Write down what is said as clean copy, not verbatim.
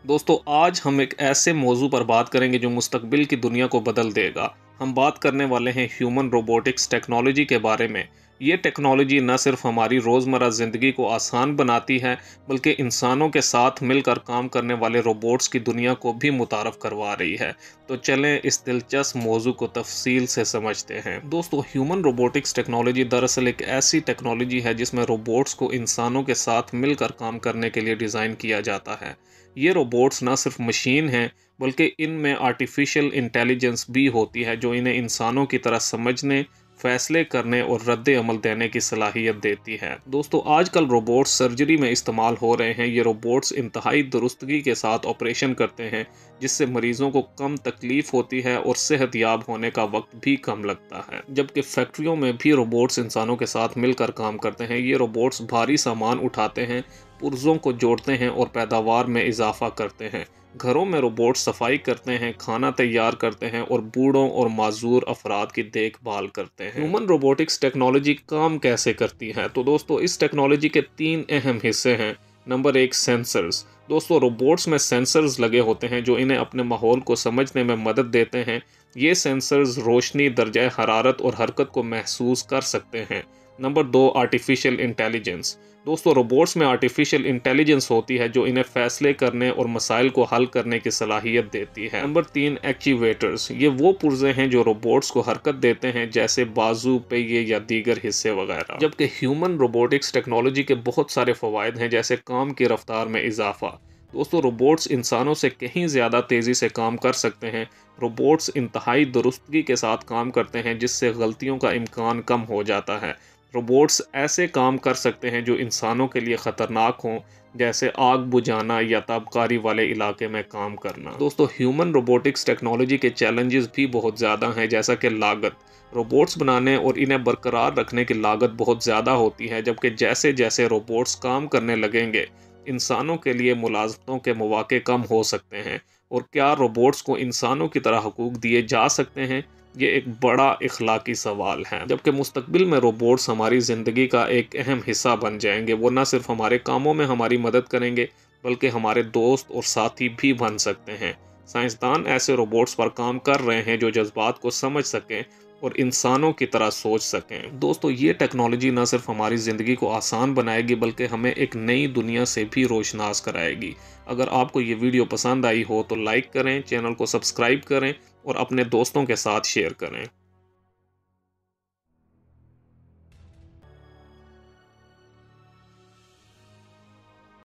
दोस्तों आज हम एक ऐसे मौजू पर बात करेंगे जो मुस्तकबिल की दुनिया को बदल देगा। हम बात करने वाले हैं ह्यूमन रोबोटिक्स टेक्नोलॉजी के बारे में। ये टेक्नोलॉजी न सिर्फ हमारी रोज़मर्रा ज़िंदगी को आसान बनाती है, बल्कि इंसानों के साथ मिलकर काम करने वाले रोबोट्स की दुनिया को भी मुतारफ़ करवा रही है। तो चलें इस दिलचस्प मौजू को तफसील से समझते हैं। दोस्तों ह्यूमन रोबोटिक्स टेक्नोलॉजी दरअसल एक ऐसी टेक्नोलॉजी है जिसमें रोबोट्स को इंसानों के साथ मिलकर काम करने के लिए डिज़ाइन किया जाता है। ये रोबोट्स ना सिर्फ मशीन हैं, बल्कि इनमें आर्टिफिशियल इंटेलिजेंस भी होती है जो इन्हें इंसानों की तरह समझने, फैसले करने और रद्द अमल देने की सलाहियत देती है। दोस्तों आजकल रोबोट्स सर्जरी में इस्तेमाल हो रहे हैं। ये रोबोट्स इंतहाई दुरुस्तगी के साथ ऑपरेशन करते हैं, जिससे मरीजों को कम तकलीफ होती है और सेहतयाब होने का वक्त भी कम लगता है। जबकि फैक्ट्रियों में भी रोबोट्स इंसानों के साथ मिलकर काम करते हैं। ये रोबोट्स भारी सामान उठाते हैं, पुर्जों को जोड़ते हैं और पैदावार में इजाफा करते हैं। घरों में रोबोट सफाई करते हैं, खाना तैयार करते हैं और बूढ़ों और माजूर अफराद की देखभाल करते हैं। ह्यूमन रोबोटिक्स टेक्नोलॉजी काम कैसे करती है? तो दोस्तों इस टेक्नोलॉजी के 3 अहम हिस्से हैं। Number 1, sensors. दोस्तों रोबोट्स में सेंसर्स लगे होते हैं जो इन्हें अपने माहौल को समझने में मदद देते हैं। ये सेंसर्स रोशनी, दर्जा हरारत और हरकत को महसूस कर सकते हैं। Number 2, artificial intelligence. दोस्तों रोबोट्स में आर्टिफिशियल इंटेलिजेंस होती है जो इन्हें फैसले करने और मसाइल को हल करने की सलाहियत देती है। Number 3, actuators. ये वो पुर्जे हैं जो रोबोट्स को हरकत देते हैं, जैसे बाजू, पहिए या दीगर हिस्से वगैरह। जबकि ह्यूमन रोबोटिक्स टेक्नोलॉजी के बहुत सारे फ़वाइद हैं, जैसे काम की रफ्तार में इजाफा। दोस्तों रोबोट्स इंसानों से कहीं ज़्यादा तेज़ी से काम कर सकते हैं। रोबोट्स इंतहाई दुरुस्तगी के साथ काम करते हैं, जिससे गलतियों का इम्कान कम हो जाता है। रोबोट्स ऐसे काम कर सकते हैं जो इंसानों के लिए ख़तरनाक हों, जैसे आग बुझाना या ताबकारी वाले इलाके में काम करना। दोस्तों ह्यूमन रोबोटिक्स टेक्नोलॉजी के चैलेंजेस भी बहुत ज़्यादा हैं, जैसा कि लागत। रोबोट्स बनाने और इन्हें बरकरार रखने की लागत बहुत ज़्यादा होती है, जबकि जैसे जैसे रोबोट्स काम करने लगेंगे, इंसानों के लिए मुलाजमतों के मौके कम हो सकते हैं। और क्या रोबोट्स को इंसानों की तरह हकूक़ दिए जा सकते हैं? ये एक बड़ा इखलाकी सवाल है। जबकि मुस्तकबिल में रोबोट्स हमारी ज़िंदगी का एक अहम हिस्सा बन जाएंगे। वो न सिर्फ हमारे कामों में हमारी मदद करेंगे, बल्कि हमारे दोस्त और साथी भी बन सकते हैं। साइंसदान ऐसे रोबोट्स पर काम कर रहे हैं जो जज्बात को समझ सकें और इंसानों की तरह सोच सकें। दोस्तों ये टेक्नोलॉजी न सिर्फ हमारी ज़िंदगी को आसान बनाएगी, बल्कि हमें एक नई दुनिया से भी रोशनास कराएगी। अगर आपको ये वीडियो पसंद आई हो तो लाइक करें, चैनल को सब्सक्राइब करें और अपने दोस्तों के साथ शेयर करें।